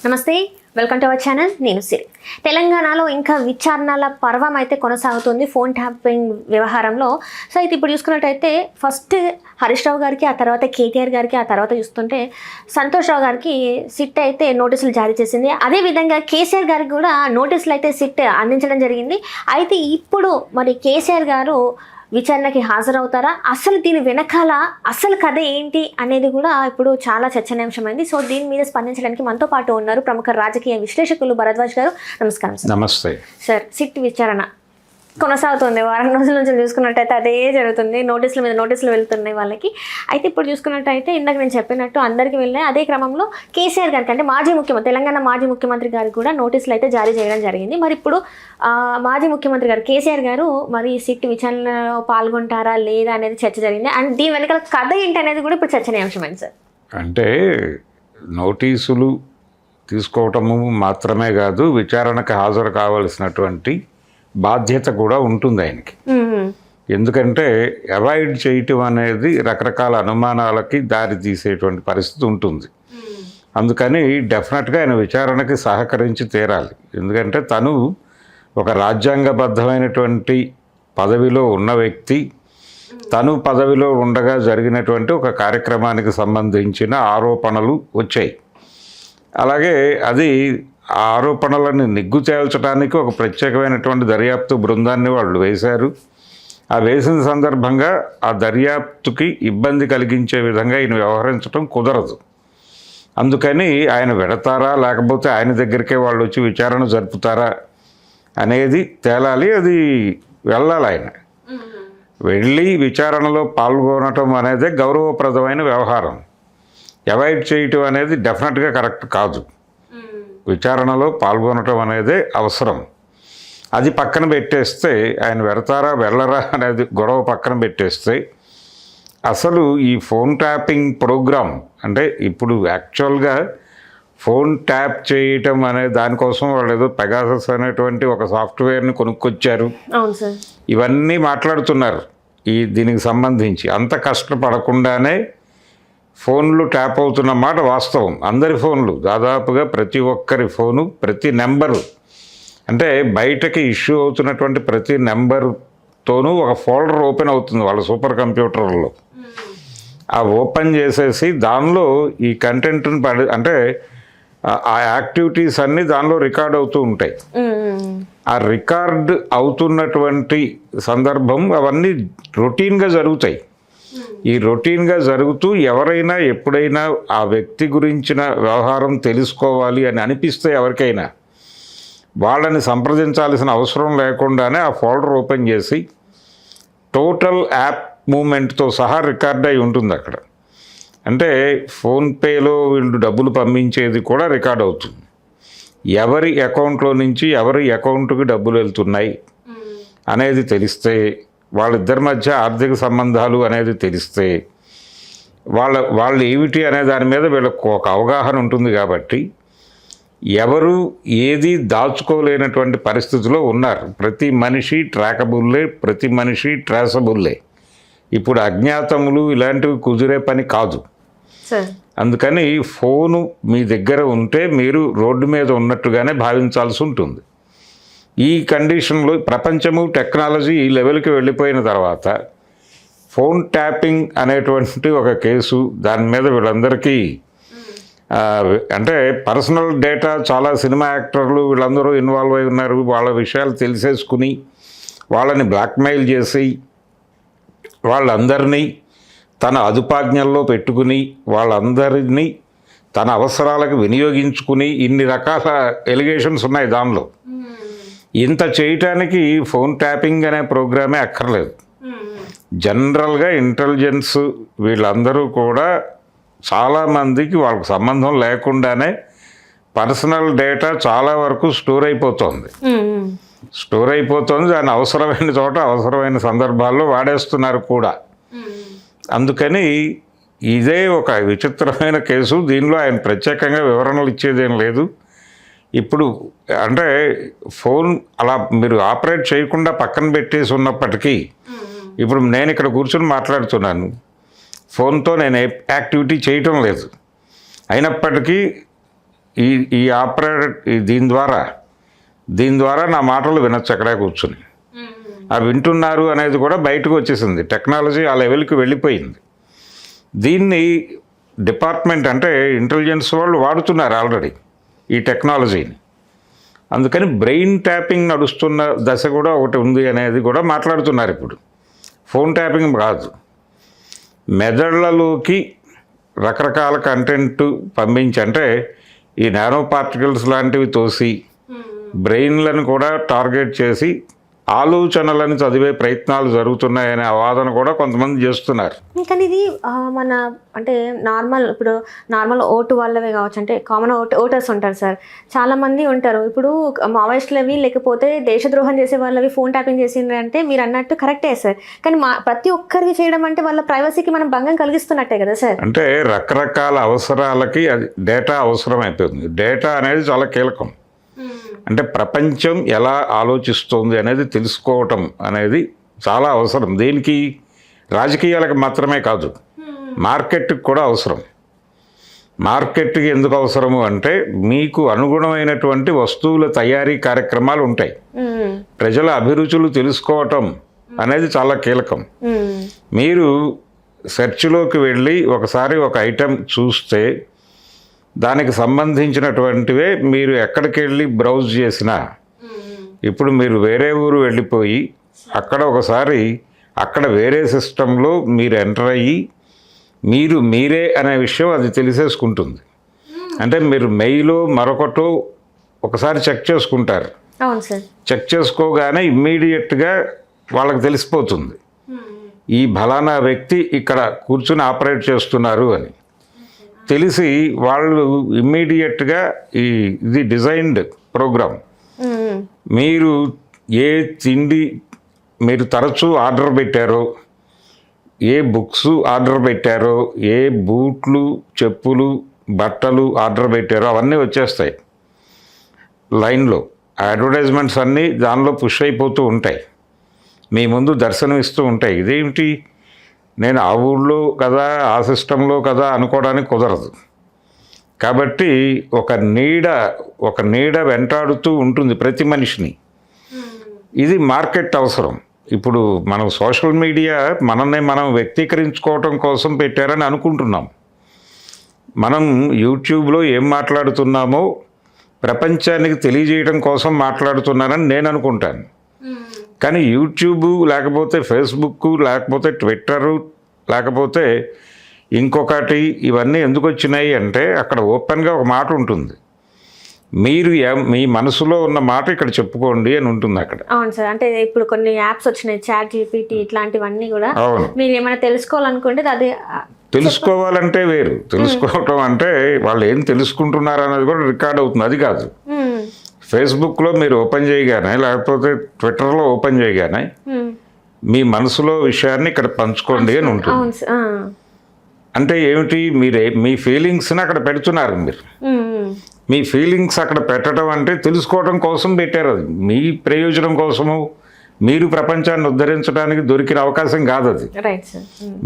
నమస్తే, welcome to our channel. నేను సిరి. తెలంగాణలో ఇంకా విచారణల పర్వం అయితే కొనసాగుతుంది ఫోన్ ట్యాపింగ్ వ్యవహారంలో. సో అయితే ఇప్పుడు చూసుకున్నట్టయితే ఫస్ట్ హరీష్ రావు గారికి, ఆ తర్వాత కేటీఆర్ గారికి, ఆ తర్వాత చూస్తుంటే సంతోష్ రావు గారికి సిట్ అయితే నోటీసులు జారీ చేసింది. అదేవిధంగా కేసీఆర్ గారికి కూడా నోటీసులు అయితే సిట్ అందించడం జరిగింది. అయితే ఇప్పుడు మరి కేసీఆర్ గారు విచారణకి హాజరవుతారా, అసలు దీని వెనకాల అసలు కథ ఏంటి అనేది కూడా ఇప్పుడు చాలా చర్చనీయాంశమైంది. సో దీని మీద స్పందించడానికి మనతో పాటు ఉన్నారు ప్రముఖ రాజకీయ విశ్లేషకులు భరద్వాజ్ గారు. నమస్కారం సార్. నమస్తే సార్. సిట్ విచారణ కొనసాగుతుంది, వారం రోజుల నుంచి చూసుకున్నట్టయితే అదే జరుగుతుంది, నోటీసుల మీద నోటీసులు వెళ్తున్నాయి వాళ్ళకి. అయితే ఇప్పుడు చూసుకున్నట్టయితే ఇందాక నేను చెప్పినట్టు అందరికీ వెళ్ళినాయి. అదే క్రమంలో కేసీఆర్ గారికి, అంటే మాజీ ముఖ్యమంత్రి, తెలంగాణ మాజీ ముఖ్యమంత్రి గారికి కూడా నోటీసులు అయితే జారీ చేయడం జరిగింది. మరి ఇప్పుడు మాజీ ముఖ్యమంత్రి గారు కేసీఆర్ గారు మరి సిట్ విచారణలో పాల్గొంటారా లేదా అనేది చర్చ జరిగింది. అండ్ దీని వెనకాల కథ ఏంటి అనేది కూడా ఇప్పుడు చర్చనీయాంశమైంది సార్. అంటే నోటీసులు తీసుకోవటము మాత్రమే కాదు, విచారణకు హాజరు కావాల్సినటువంటి బాధ్యత కూడా ఉంటుంది ఆయనకి. ఎందుకంటే అవాయిడ్ చేయటం అనేది రకరకాల అనుమానాలకి దారి తీసేటువంటి పరిస్థితి ఉంటుంది. అందుకని డెఫినెట్గా ఆయన విచారణకి సహకరించి తీరాలి. ఎందుకంటే తను ఒక రాజ్యాంగబద్ధమైనటువంటి పదవిలో ఉన్న వ్యక్తి. తను పదవిలో ఉండగా జరిగినటువంటి ఒక కార్యక్రమానికి సంబంధించిన ఆరోపణలు వచ్చాయి. అలాగే అది ఆ ఆరోపణలను నిగ్గు తేల్చడానికి ఒక ప్రత్యేకమైనటువంటి దర్యాప్తు బృందాన్ని వాళ్ళు వేశారు. ఆ వేసిన సందర్భంగా ఆ దర్యాప్తుకి ఇబ్బంది కలిగించే విధంగా ఈయన వ్యవహరించడం కుదరదు. అందుకని ఆయన వెడతారా, లేకపోతే ఆయన దగ్గరికే వాళ్ళు వచ్చి విచారణ జరుపుతారా అనేది తేలాలి. అది వెళ్ళాలి. ఆయన వెళ్ళి విచారణలో పాల్గొనటం అనేది గౌరవప్రదమైన వ్యవహారం. అవాయిడ్ చేయటం అనేది డెఫినెట్గా కరెక్ట్ కాదు. విచారణలో పాల్గొనటం అనేది అవసరం. అది పక్కన పెట్టేస్తే, ఆయన వెడతారా వెళ్ళరా అనేది గొడవ పక్కన పెట్టేస్తే, అసలు ఈ ఫోన్ ట్యాపింగ్ ప్రోగ్రామ్ అంటే ఇప్పుడు యాక్చువల్గా ఫోన్ ట్యాప్ చేయటం అనే దానికోసం వాళ్ళు ఏదో పెగాసస్ అనేటువంటి ఒక సాఫ్ట్వేర్ని కొనుక్కొచ్చారు. ఇవన్నీ మాట్లాడుతున్నారు దీనికి సంబంధించి. అంత కష్టపడకుండానే ఫోన్లు ట్యాప్ అవుతున్న మాట వాస్తవం. అందరి ఫోన్లు, దాదాపుగా ప్రతి ఒక్కరి ఫోను, ప్రతి నెంబరు, అంటే బయటకి ఇష్యూ అవుతున్నటువంటి ప్రతి నెంబర్తోనూ ఒక ఫోల్డర్ ఓపెన్ అవుతుంది వాళ్ళ సూపర్ కంప్యూటర్లో. ఆ ఓపెన్ చేసేసి దానిలో ఈ కంటెంట్ని అంటే ఆ యాక్టివిటీస్ అన్నీ దానిలో రికార్డ్ అవుతూ ఉంటాయి. ఆ రికార్డ్ అవుతున్నటువంటి సందర్భం అవన్నీ రొటీన్గా జరుగుతాయి. ఈ రొటీన్గా జరుగుతూ ఎవరైనా ఎప్పుడైనా ఆ వ్యక్తి గురించిన వ్యవహారం తెలుసుకోవాలి అని అనిపిస్తే ఎవరికైనా వాళ్ళని సంప్రదించాల్సిన అవసరం లేకుండానే ఆ ఫోల్డర్ ఓపెన్ చేసి టోటల్ యాప్ మూమెంట్తో సహా రికార్డ్ అయి ఉంటుంది అక్కడ. అంటే ఫోన్పేలో వీళ్ళు డబ్బులు పంపించేది కూడా రికార్డ్ అవుతుంది. ఎవరి అకౌంట్లో నుంచి ఎవరి అకౌంట్కి డబ్బులు వెళ్తున్నాయి అనేది తెలిస్తే, వాళ్ళిద్దరి మధ్య ఆర్థిక సంబంధాలు అనేది తెలిస్తే, వాళ్ళు ఏమిటి అనే దాని మీద వీళ్ళకు ఒక అవగాహన ఉంటుంది. కాబట్టి ఎవరు ఏది దాచుకోలేనటువంటి పరిస్థితిలో ఉన్నారు. ప్రతి మనిషి ట్రాకబుల్లే, ప్రతి మనిషి ట్రేసబుల్లే. ఇప్పుడు అజ్ఞాతములు ఇలాంటివి కుదిరే పని కాదు. అందుకని ఫోను మీ దగ్గర ఉంటే మీరు రోడ్డు మీద ఉన్నట్టుగానే భావించాల్సి ఉంటుంది. ఈ కండిషన్లో ప్రపంచము టెక్నాలజీ ఈ లెవెల్కి వెళ్ళిపోయిన తర్వాత ఫోన్ ట్యాపింగ్ అనేటువంటి ఒక కేసు, దాని మీద వీళ్ళందరికీ అంటే పర్సనల్ డేటా, చాలా సినిమా యాక్టర్లు వీళ్ళందరూ ఇన్వాల్వ్ అయి ఉన్నారు. వాళ్ళ విషయాలు తెలిసేసుకుని వాళ్ళని బ్లాక్మెయిల్ చేసి వాళ్ళందరినీ తన అదుపాజ్ఞల్లో పెట్టుకుని వాళ్ళందరినీ తన అవసరాలకు వినియోగించుకుని ఇన్ని రకాల ఎలిగేషన్స్ ఉన్నాయి దానిలో. ఇంత చేయటానికి ఫోన్ ట్యాపింగ్ అనే ప్రోగ్రామే అక్కర్లేదు. జనరల్గా ఇంటెలిజెన్స్ వీళ్ళందరూ కూడా చాలామందికి వాళ్ళకి సంబంధం లేకుండానే పర్సనల్ డేటా చాలా వరకు స్టోర్ అయిపోతుంది. దాన్ని అవసరమైన చోట అవసరమైన సందర్భాల్లో వాడేస్తున్నారు కూడా. అందుకని ఇదే ఒక విచిత్రమైన కేసు. దీనిలో ఆయన ప్రత్యేకంగా వివరణలు ఇచ్చేదేం లేదు. ఇప్పుడు అంటే ఫోన్ అలా మీరు ఆపరేట్ చేయకుండా పక్కన పెట్టేసి ఉన్నప్పటికీ, ఇప్పుడు నేను ఇక్కడ కూర్చొని మాట్లాడుతున్నాను, ఫోన్తో నేను యాక్టివిటీ చేయటం లేదు. అయినప్పటికీ ఈ ఈ దీని ద్వారా నా మాటలు వినొచ్చు అక్కడే కూర్చుని. ఆ వింటున్నారు అనేది కూడా బయటకు వచ్చేసింది. టెక్నాలజీ ఆ లెవెల్కి వెళ్ళిపోయింది. దీన్ని డిపార్ట్మెంట్ అంటే ఇంటెలిజెన్స్ వాళ్ళు వాడుతున్నారు ఆల్రెడీ ఈ టెక్నాలజీని. అందుకని బ్రెయిన్ ట్యాపింగ్ నడుస్తున్న దశ కూడా ఒకటి ఉంది అనేది కూడా మాట్లాడుతున్నారు ఇప్పుడు. ఫోన్ ట్యాపింగ్ కాదు, మెదళ్లలోకి రకరకాల కంటెంట్ పంపించి, అంటే ఈ నానో పార్టికల్స్ లాంటివి తోసి బ్రెయిన్లను కూడా టార్గెట్ చేసి ఆలోచనలను చదివే ప్రయత్నాలు జరుగుతున్నాయనే వాదన కూడా కొంతమంది చేస్తున్నారు. కానీ ఇది మన అంటే ఇప్పుడు నార్మల్ ఓటు వాళ్ళవే కావచ్చు, అంటే కామన్ ఓటర్స్ ఉంటారు సార్, చాలామంది ఉంటారు. ఇప్పుడు మావోయిస్టులవి లేకపోతే దేశద్రోహం చేసే వాళ్ళవి ఫోన్ ట్యాపింగ్ చేసిండ్రు అంటే మీరు అన్నట్టు కరెక్టే సార్. కానీ ప్రతి ఒక్కరికి చేయడం అంటే వాళ్ళ ప్రైవసీకి మనం భంగం కలిగిస్తున్నట్టే కదా సార్. అంటే రకరకాల అవసరాలకి అది డేటా అవసరం అయిపోతుంది. డేటా అనేది చాలా కీలకం. అంటే ప్రపంచం ఎలా ఆలోచిస్తుంది అనేది తెలుసుకోవటం అనేది చాలా అవసరం. దేనికి? రాజకీయాలకు మాత్రమే కాదు, మార్కెట్కి కూడా అవసరం. మార్కెట్కి ఎందుకు అవసరము అంటే మీకు అనుగుణమైనటువంటి వస్తువుల తయారీ కార్యక్రమాలు ఉంటాయి. ప్రజల అభిరుచులు తెలుసుకోవటం అనేది చాలా కీలకం. మీరు సెర్చ్లోకి వెళ్ళి ఒకసారి ఒక ఐటెం చూస్తే దానికి సంబంధించినటువంటివే మీరు ఎక్కడికి వెళ్ళి బ్రౌజ్ చేసినా, ఇప్పుడు మీరు వేరే ఊరు వెళ్ళిపోయి అక్కడ ఒకసారి అక్కడ వేరే సిస్టంలో మీరు ఎంటర్ అయ్యి మీరే అనే విషయం అది తెలిసేసుకుంటుంది. అంటే మీరు మెయిలో మరొకటో ఒకసారి చెక్ చేసుకుంటారు. అవును సార్. చెక్ చేసుకోగానే ఇమ్మీడియట్గా వాళ్ళకి తెలిసిపోతుంది ఈ ఫలానా వ్యక్తి ఇక్కడ కూర్చుని ఆపరేట్ చేస్తున్నారు అని. తెలిసి వాళ్ళు ఇమ్మీడియట్గా ఇది డిజైన్డ్ ప్రోగ్రామ్. మీరు ఏ తిండి మీరు తరచూ ఆర్డర్ పెట్టారో, ఏ బుక్స్ ఆర్డర్ పెట్టారో, ఏ బూట్లు, చెప్పులు, బట్టలు ఆర్డర్ పెట్టారో అవన్నీ వచ్చేస్తాయి లైన్లో. అడ్వర్టైజ్మెంట్స్ అన్నీ దానిలో పుష్ అయిపోతూ ఉంటాయి, మీ ముందు దర్శనం ఇస్తూ ఉంటాయి. ఇదేమిటి, నేను ఆ ఊళ్ళో కదా ఆ సిస్టంలో కదా అనుకోవడానికి కుదరదు. కాబట్టి ఒక నీడ వెంటాడుతూ ఉంటుంది ప్రతి మనిషిని. ఇది మార్కెట్ అవసరం. ఇప్పుడు మనం సోషల్ మీడియా మనల్ని మనం వ్యక్తీకరించుకోవటం కోసం పెట్టారని అనుకుంటున్నాం. మనం యూట్యూబ్లో ఏం మాట్లాడుతున్నామో ప్రపంచానికి తెలియజేయడం కోసం మాట్లాడుతున్నానని నేను అనుకుంటాను. కానీ యూట్యూబ్ లేకపోతే ఫేస్బుక్ లేకపోతే ట్విట్టరు లేకపోతే ఇంకొకటి ఇవన్నీ ఎందుకు వచ్చినాయి అంటే అక్కడ ఓపెన్గా ఒక మాట ఉంటుంది. మీరు మీ మనసులో ఉన్న మాట ఇక్కడ చెప్పుకోండి అని ఉంటుంది అక్కడ. అవును సార్. అంటే ఇప్పుడు కొన్ని యాప్స్ వచ్చినాయి, చాట్ జీపీటీ ఇట్లాంటివన్నీ కూడా. మీరు ఏమైనా తెలుసుకోవాలనుకుంటే అది తెలుసుకోవాలంటే వేరు, తెలుసుకోవటం అంటే వాళ్ళు ఏం తెలుసుకుంటున్నారు అనేది కూడా రికార్డ్ అవుతుంది. అది కాదు, ఫేస్బుక్లో మీరు ఓపెన్ చేయగానే లేకపోతే ట్విట్టర్లో ఓపెన్ చేయగానే మీ మనసులో విషయాన్ని ఇక్కడ పంచుకోండి అని ఉంటుంది. అంటే ఏమిటి, మీ ఫీలింగ్స్ని అక్కడ పెడుతున్నారు. మీరు మీ ఫీలింగ్స్ అక్కడ పెట్టడం అంటే తెలుసుకోవడం కోసం పెట్టారు. అది మీ ప్రయోజనం కోసము, మీరు ప్రపంచాన్ని ఉద్ధరించడానికి దొరికిన అవకాశం కాదు అది.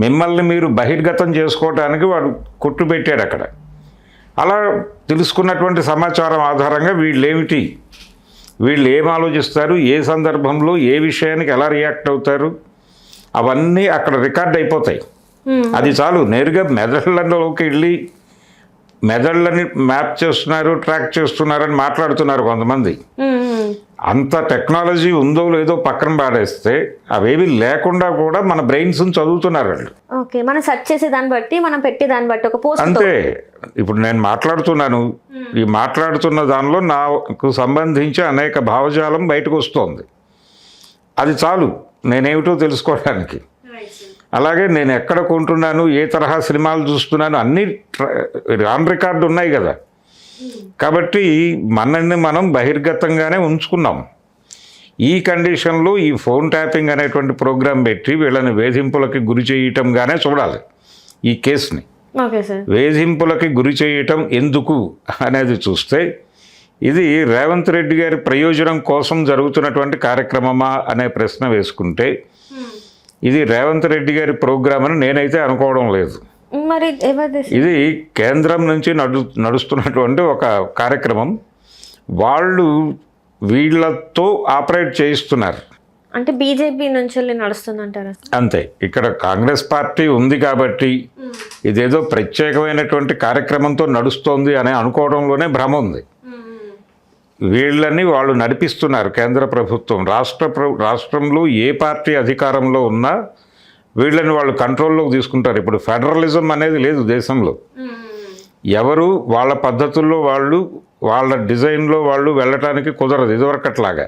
మిమ్మల్ని మీరు బహిర్గతం చేసుకోవడానికి వాడు కొట్టు పెట్టాడు అక్కడ. అలా తెలుసుకున్నటువంటి సమాచారం ఆధారంగా వీళ్ళు ఏం ఆలోచిస్తారు, ఏ సందర్భంలో ఏ విషయానికి ఎలా రియాక్ట్ అవుతారు, అవన్నీ అక్కడ రికార్డ్ అయిపోతాయి. అది చాలు. నేరుగా మెదళ్ళలోకి వెళ్ళి మెదళ్ళని మ్యాప్ చేస్తున్నారు, ట్రాక్ చేస్తున్నారని మాట్లాడుతున్నారు కొంతమంది. అంత టెక్నాలజీ ఉందో లేదో పక్కన పాడేస్తే అవేవి లేకుండా కూడా మన బ్రెయిన్స్ చదువుతున్నారు వాళ్ళు. ఓకే, మనం సెర్చ్ చేసే దాన్ని బట్టి, మనం పెట్టే దాన్ని బట్టి ఒక పోస్ట్. అంతే. ఇప్పుడు నేను మాట్లాడుతున్నాను, ఈ మాట్లాడుతున్న దానిలో నాకు సంబంధించి అనేక భావజాలం బయటకు వస్తుంది. అది చాలు నేనేమిటో తెలుసుకోవడానికి. అలాగే నేను ఎక్కడ కొంటున్నాను, ఏ తరహా సినిమాలు చూస్తున్నాను, అన్నీ ఆన్ రికార్డు ఉన్నాయి కదా. కాబట్టి మనల్ని మనం బహిర్గతంగానే ఉంచుకున్నాం. ఈ కండిషన్లో ఈ ఫోన్ ట్యాపింగ్ అనేటువంటి ప్రోగ్రాం పెట్టి వీళ్ళని వేధింపులకి గురి చేయటంగానే చూడాలి ఈ కేసుని. వేధింపులకి గురి చేయటం ఎందుకు అనేది చూస్తే ఇది రేవంత్ రెడ్డి గారి ప్రయోజనం కోసం జరుగుతున్నటువంటి కార్యక్రమమా అనే ప్రశ్న వేసుకుంటే ఇది రేవంత్ రెడ్డి గారి ప్రోగ్రామ్ అని నేనైతే అనుకోవడం లేదు. మరి ఎవరిది? ఇది కేంద్రం నుంచి నడుస్తున్నటువంటి ఒక కార్యక్రమం. వాళ్ళు వీళ్ళతో ఆపరేట్ చేయిస్తున్నారు. అంటే బీజేపీ నుంచి నడుస్తుందంటారా? అంతే. ఇక్కడ కాంగ్రెస్ పార్టీ ఉంది కాబట్టి ఇదేదో ప్రత్యేకమైనటువంటి కార్యక్రమంతో నడుస్తోంది అని అనుకోవడంలోనే భ్రమ ఉంది. వీళ్ళని వాళ్ళు నడిపిస్తున్నారు కేంద్ర ప్రభుత్వం. రాష్ట్రంలో ఏ పార్టీ అధికారంలో ఉన్నా వీళ్ళని వాళ్ళు కంట్రోల్లోకి తీసుకుంటారు. ఇప్పుడు ఫెడరలిజం అనేది లేదు దేశంలో. ఎవరు వాళ్ళ పద్ధతుల్లో వాళ్ళు, వాళ్ళ డిజైన్లో వాళ్ళు వెళ్ళటానికి కుదరదు ఇదివరకట్లాగా.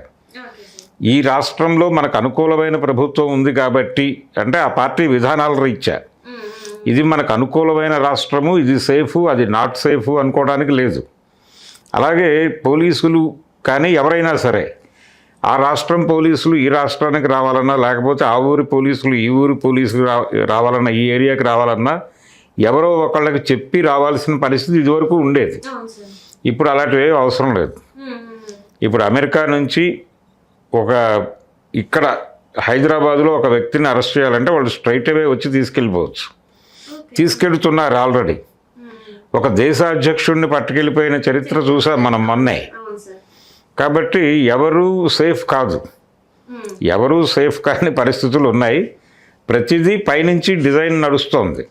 ఈ రాష్ట్రంలో మనకు అనుకూలమైన ప్రభుత్వం ఉంది కాబట్టి, అంటే ఆ పార్టీ విధానాల రీత్యా ఇది మనకు అనుకూలమైన రాష్ట్రము, ఇది సేఫ్, అది నాట్ సేఫ్ అనుకోవడానికి లేదు. అలాగే పోలీసులు కానీ ఎవరైనా సరే, ఆ రాష్ట్రం పోలీసులు ఈ రాష్ట్రానికి రావాలన్నా, లేకపోతే ఆ ఊరి పోలీసులు ఈ ఊరి పోలీసులు రావాలన్నా, ఈ ఏరియాకి రావాలన్నా ఎవరో ఒకళ్ళకి చెప్పి రావాల్సిన పరిస్థితి ఇదివరకు ఉండేది. ఇప్పుడు అలాంటివి అవసరం లేదు. ఇప్పుడు అమెరికా నుంచి ఇక్కడ హైదరాబాద్లో ఒక వ్యక్తిని అరెస్ట్ చేయాలంటే వాళ్ళు స్ట్రైట్ అవే వచ్చి తీసుకెళ్ళిపోవచ్చు. తీసుకెళ్తున్నారు ఆల్రెడీ. ఒక దేశ అధ్యక్షుడిని పట్టుకెళ్ళిపోయిన చరిత్ర చూసాం మనం మొన్నే. కాబట్టి ఎవరు సేఫ్ కాదు, ఎవరు సేఫ్ కాని పరిస్థితులు ఉన్నాయి. ప్రతిదీ పైనుంచి డిజైన్ నడుస్తోంది.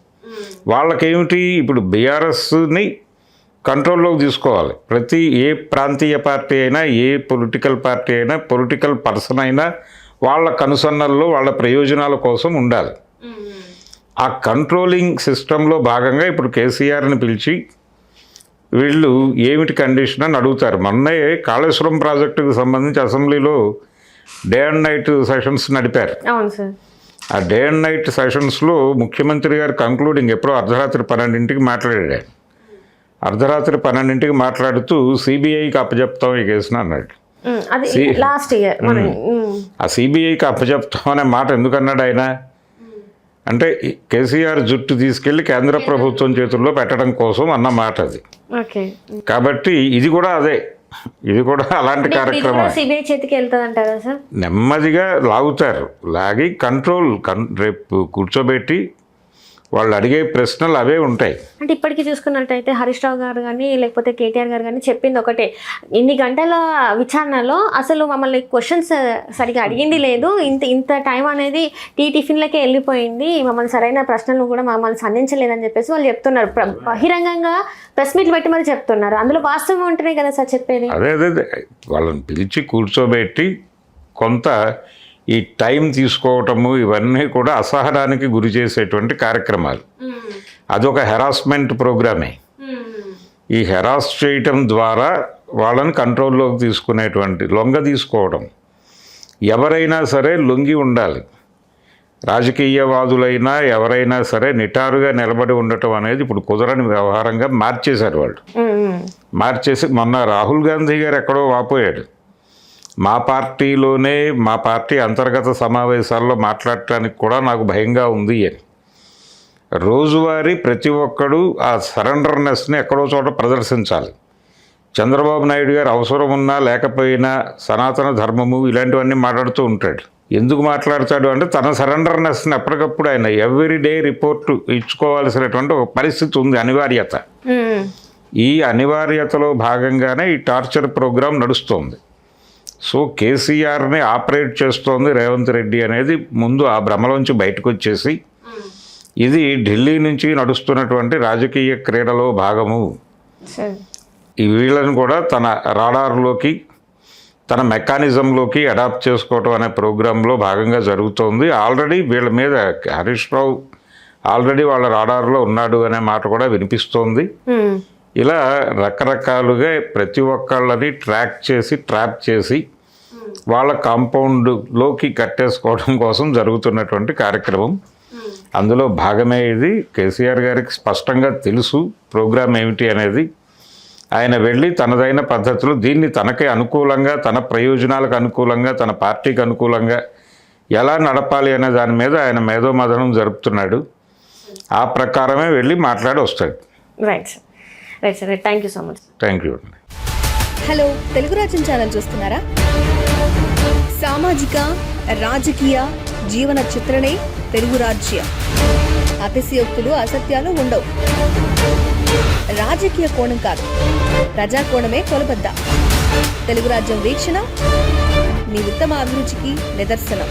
వాళ్ళకేమిటి, ఇప్పుడు బీఆర్ఎస్ని కంట్రోల్లోకి తీసుకోవాలి. ఏ ప్రాంతీయ పార్టీ అయినా, ఏ పొలిటికల్ పార్టీ అయినా, పొలిటికల్ పర్సన్ అయినా వాళ్ళ కనుసన్నల్లో వాళ్ళ ప్రయోజనాల కోసం ఉండాలి. ఆ కంట్రోలింగ్ సిస్టంలో భాగంగా ఇప్పుడు కేసీఆర్ని పిలిచి వీళ్ళు ఏమిటి కండిషన్ అని అడుగుతారు. మొన్నే కాళేశ్వరం ప్రాజెక్టుకు సంబంధించి అసెంబ్లీలో డే అండ్ నైట్ సెషన్స్ నడిపారు. ఆ డే అండ్ నైట్ సెషన్స్లో ముఖ్యమంత్రి గారు కంక్లూడింగ్ ఎప్పుడో అర్ధరాత్రి 12ంటికి మాట్లాడాడు. అర్ధరాత్రి 12ంటికి మాట్లాడుతూ సిబిఐకి అప్పచెప్తాం ఈ కేసును అన్నాడు. ఆ సిబిఐకి అప్పచెప్తాం అనే మాట ఎందుకన్నాడు ఆయన అంటే, కేసీఆర్ జుట్టు తీసుకెళ్లి కేంద్ర ప్రభుత్వం చేతుల్లో పెట్టడం కోసం అన్న మాట అది. కాబట్టి ఇది కూడా అదే, ఇది కూడా అలాంటి కార్యక్రమం. నెమ్మదిగా లాగుతారు, లాగి రేపు కూర్చోబెట్టి వాళ్ళు అడిగే ప్రశ్నలు అవే ఉంటాయి. అంటే ఇప్పటికీ చూసుకున్నట్టయితే హరీష్ రావు గారు కానీ లేకపోతే కేటీఆర్ గారు కానీ చెప్పింది ఒకటే, ఇన్ని గంటల విచారణలో అసలు మమ్మల్ని క్వశ్చన్స్ సరిగా అడిగింది లేదు, ఇంత టైం అనేది టిఫిన్లకే వెళ్ళిపోయింది, మమ్మల్ని సరైన ప్రశ్నలు కూడా మమ్మల్ని సంధించలేదని చెప్పేసి వాళ్ళు చెప్తున్నారు. బహిరంగంగా ప్రెస్ మీట్లు పెట్టి మరి చెప్తున్నారు. అందులో వాస్తవం ఉంటేనే కదా సార్ చెప్పేది. అదే వాళ్ళని పిలిచి కూర్చోబెట్టి కొంత ఈ టైం తీసుకోవటము ఇవన్నీ కూడా అసహనానికి గురి చేసేటువంటి కార్యక్రమాలు. అదొక హెరాస్మెంట్ ప్రోగ్రామే. ఈ హెరాస్ చేయటం ద్వారా వాళ్ళని కంట్రోల్లోకి తీసుకునేటువంటి, లొంగ తీసుకోవడం. ఎవరైనా సరే లొంగి ఉండాలి. రాజకీయవాదులైనా ఎవరైనా సరే నిటారుగా నిలబడి ఉండటం అనేది ఇప్పుడు కుదరని వ్యవహారంగా మార్చేశారు వాళ్ళు. మార్చేసి మొన్న రాహుల్ గాంధీ గారు ఎక్కడో వాపోయాడు. మా పార్టీలోనే, మా పార్టీ అంతర్గత సమావేశాల్లో మాట్లాడటానికి కూడా నాకు భయంగా ఉంది అని. రోజువారీ ప్రతి ఒక్కడు ఆ సరెండర్నెస్ని ఎక్కడో చోట ప్రదర్శించాలి. చంద్రబాబు నాయుడు గారు అవసరం ఉన్నా లేకపోయినా సనాతన ధర్మము ఇలాంటివన్నీ మాట్లాడుతూ ఉంటాడు. ఎందుకు మాట్లాడతాడు అంటే తన సరెండర్నెస్ని ఎప్పటికప్పుడు ఆయన ఎవ్రీడే రిపోర్టు ఇచ్చుకోవాల్సినటువంటి ఒక పరిస్థితి ఉంది, అనివార్యత. ఈ అనివార్యతలో భాగంగానే ఈ టార్చర్ ప్రోగ్రాం నడుస్తోంది. సో కేసీఆర్ని ఆపరేట్ చేస్తోంది రేవంత్ రెడ్డి అనేది ముందు ఆ భ్రమలోంచి బయటకు వచ్చేసి, ఇది ఢిల్లీ నుంచి నడుస్తున్నటువంటి రాజకీయ క్రీడలో భాగము, ఈ వీళ్ళని కూడా తన రాడార్లోకి, తన మెకానిజంలోకి అడాప్ట్ చేసుకోవటం అనే ప్రోగ్రాంలో భాగంగా జరుగుతోంది. ఆల్రెడీ వీళ్ళ మీద హరీష్ రావు ఆల్రెడీ వాళ్ళ రాడార్లో ఉన్నాడు అనే మాట కూడా వినిపిస్తోంది. ఇలా రకరకాలుగా ప్రతి ఒక్కళ్ళని ట్రాప్ చేసి వాళ్ళ కాంపౌండ్లోకి కట్టేసుకోవడం కోసం జరుగుతున్నటువంటి కార్యక్రమం. అందులో భాగమే ఇది. కేసీఆర్ గారికి స్పష్టంగా తెలుసు ప్రోగ్రాం ఏమిటి అనేది. ఆయన వెళ్ళి తనదైన పద్ధతిలో దీన్ని తనకి అనుకూలంగా, తన ప్రయోజనాలకు అనుకూలంగా, తన పార్టీకి అనుకూలంగా ఎలా నడపాలి అనే దాని మీద ఆయన మేధోమథనం జరుపుతున్నాడు. ఆ ప్రకారమే వెళ్ళి మాట్లాడి వస్తాడు. Right sir, thank you so much. Thank you. Hello, Telugu రాజ్యం ఛానల్ చూస్తున్నారా? సామాజిక, రాజకీయ, జీవన చిత్రణే తెలుగు రాజ్యం. అతిశయోక్తులు అసత్యాలు ఉండవు. రాజకీయ కోణం కాదు, ప్రజా కోణమే కొలబద్ద. తెలుగు రాజ్యం వీక్షణ మీ ఉత్తమ అభిరుచికి నిదర్శనం.